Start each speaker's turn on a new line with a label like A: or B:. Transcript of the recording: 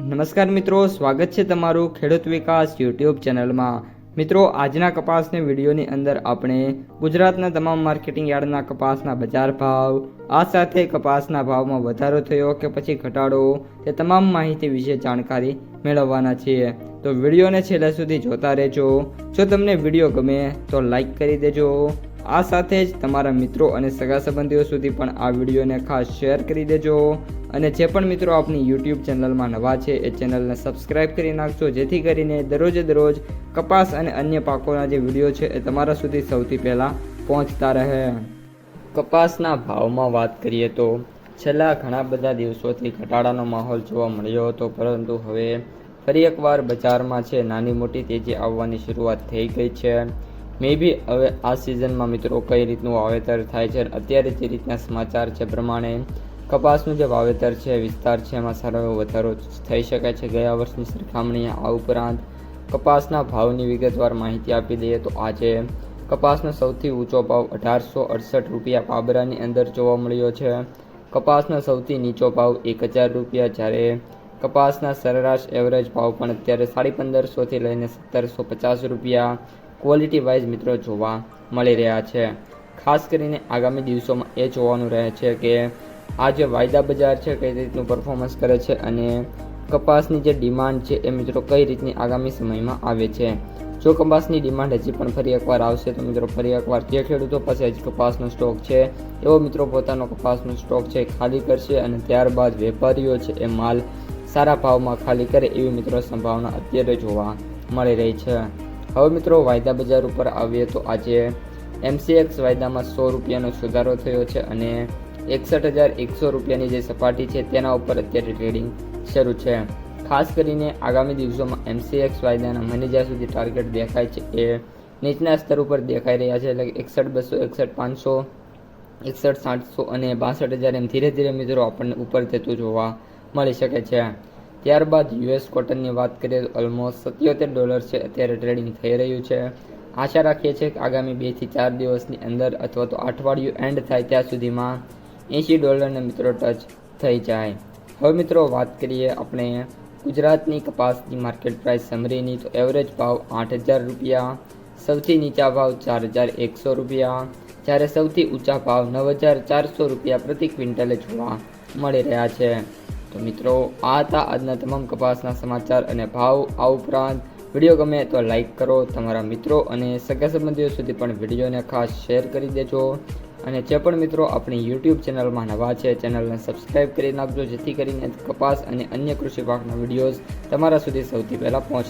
A: નમસ્કાર મિત્રો, સ્વાગત છે તમારું ખેડૂત વિકાસ યુટ્યુબ ચેનલમાં। મિત્રો, આજના કપાસની વિડીયોની અંદર આપણે ગુજરાતના તમામ માર્કેટિંગ યાર્ડના કપાસના બજાર ભાવ, આ સાથે કપાસના ભાવમાં વધારો થયો કે પછી ઘટાડો, તે તમામ માહિતી વિશે જાણકારી મેળવવાના છીએ। તો વિડીયોને છેલ્લે સુધી જોતા રહેજો। જો તમને વિડીયો ગમે તો લાઈક કરી દેજો। આ સાથે જ તમારા મિત્રો અને સગા સંબંધીઓ સુધી પણ આ વિડીયોને ખાસ શેર કરી દેજો। અને જે પણ મિત્રો આપણી યુટ્યુબ ચેનલમાં નવા છે એ ચેનલને સબસ્ક્રાઈબ કરી નાખજો, જેથી કરીને દરરોજ કપાસ અને અન્ય પાકોના જે વિડીયો છે એ તમારા સુધી સૌથી પહેલાં પહોંચતા રહે। કપાસના ભાવમાં વાત કરીએ તો છેલ્લા ઘણા બધા દિવસોથી ઘટાડાનો માહોલ જોવા મળ્યો હતો, પરંતુ હવે ફરી એકવાર બજારમાં છે નાની મોટી તેજી આવવાની શરૂઆત થઈ ગઈ છે। મે બી હવે આ સિઝનમાં મિત્રો કઈ રીતનું વાવેતર થાય છે, અત્યારે જે રીતના સમાચાર છે પ્રમાણે કપાસનું જે વાવેતર છે વિસ્તાર છે એમાં સારો એવો વધારો થઈ શકે છે ગયા વર્ષની સરખામણીએ। આ ઉપરાંત કપાસના ભાવની વિગતવાર માહિતી આપી દઈએ તો આજે કપાસનો સૌથી ઊંચો ભાવ 1868 રૂપિયા પાબરાની અંદર જોવા મળ્યો છે। કપાસનો સૌથી નીચો ભાવ 1000 રૂપિયા, જ્યારે કપાસના સરેરાશ એવરેજ ભાવ પણ અત્યારે 1550 લઈને 1750 રૂપિયા ક્વોલિટી વાઇઝ મિત્રો જોવા મળી રહ્યા છે। ખાસ કરીને આગામી દિવસોમાં એ જોવાનું રહે છે કે આ જે વાયદા બજાર છે કઈ રીતનું પરફોર્મન્સ કરે છે અને કપાસની જે ડિમાન્ડ છે એ મિત્રો કઈ રીતની આગામી સમયમાં આવે છે। જો કપાસની ડિમાન્ડ હજી પણ ફરી એકવાર આવશે તો મિત્રો ફરી એકવાર જે ખેડૂતો પાસે હજી કપાસનો સ્ટોક છે એવો મિત્રો પોતાનો કપાસનો સ્ટોક છે ખાલી કરશે અને ત્યારબાદ વેપારીઓ છે એ માલ સારા ભાવમાં ખાલી કરે એવી મિત્રો સંભાવના અત્યારે જોવા મળી રહી છે। હવે મિત્રો વાયદા બજાર ઉપર આવીએ તો આજે MCX વાયદામાં 100 રૂપિયાનો સુધારો થયો છે અને 61,100 રૂપિયાની જે સપાટી છે તેના ઉપર અત્યારે ટ્રેડિંગ શરૂ છે। ખાસ કરીને આગામી દિવસોમાં MCX વાયદાના મને જ્યાં સુધી ટાર્ગેટ દેખાય છે એ નીચના સ્તર ઉપર દેખાઈ રહ્યા છે, એટલે 61,200, 61,500, 61,700 અને 62,000 એમ ધીરે ધીરે મિત્રો આપણને ઉપર જતું જોવા મળી શકે છે। ત્યારબાદ US કોટનની વાત કરીએ તો ઓલમોસ્ટ $77 છે અત્યારે ટ્રેડિંગ થઈ રહ્યું છે। આશા રાખીએ છીએ કે આગામી 2 થી 4 દિવસની અંદર અથવા તો અઠવાડિયું એન્ડ થાય ત્યાં સુધીમાં $80 મિત્રો ટચ થઈ જાય। હવે મિત્રો વાત કરીએ આપણે ગુજરાતની કપાસની માર્કેટ પ્રાઇસ સમરીની તો એવરેજ ભાવ 8,000 રૂપિયા, સૌથી નીચા ભાવ 4,100 રૂપિયા, જ્યારે સૌથી ઊંચા ભાવ 9,400 રૂપિયા પ્રતિ ક્વિન્ટલે જોવા મળી રહ્યા છે। તો મિત્રો આ હતા આજના તમામ કપાસના સમાચાર અને ભાવ। આ ઉપરાંત વિડીયો ગમે તો લાઈક કરો, તમારા મિત્રો અને સગા સંબંધીઓ સુધી પણ વિડીયોને ખાસ શેર કરી દેજો। અને જે પણ મિત્રો આપણી યુટ્યુબ ચેનલમાં નવા છે ચેનલને સબસ્ક્રાઈબ કરી નાખજો, જેથી કરીને કપાસ અને અન્ય કૃષિ પાકના વિડીયોઝ તમારા સુધી સૌથી પહેલાં પહોંચે।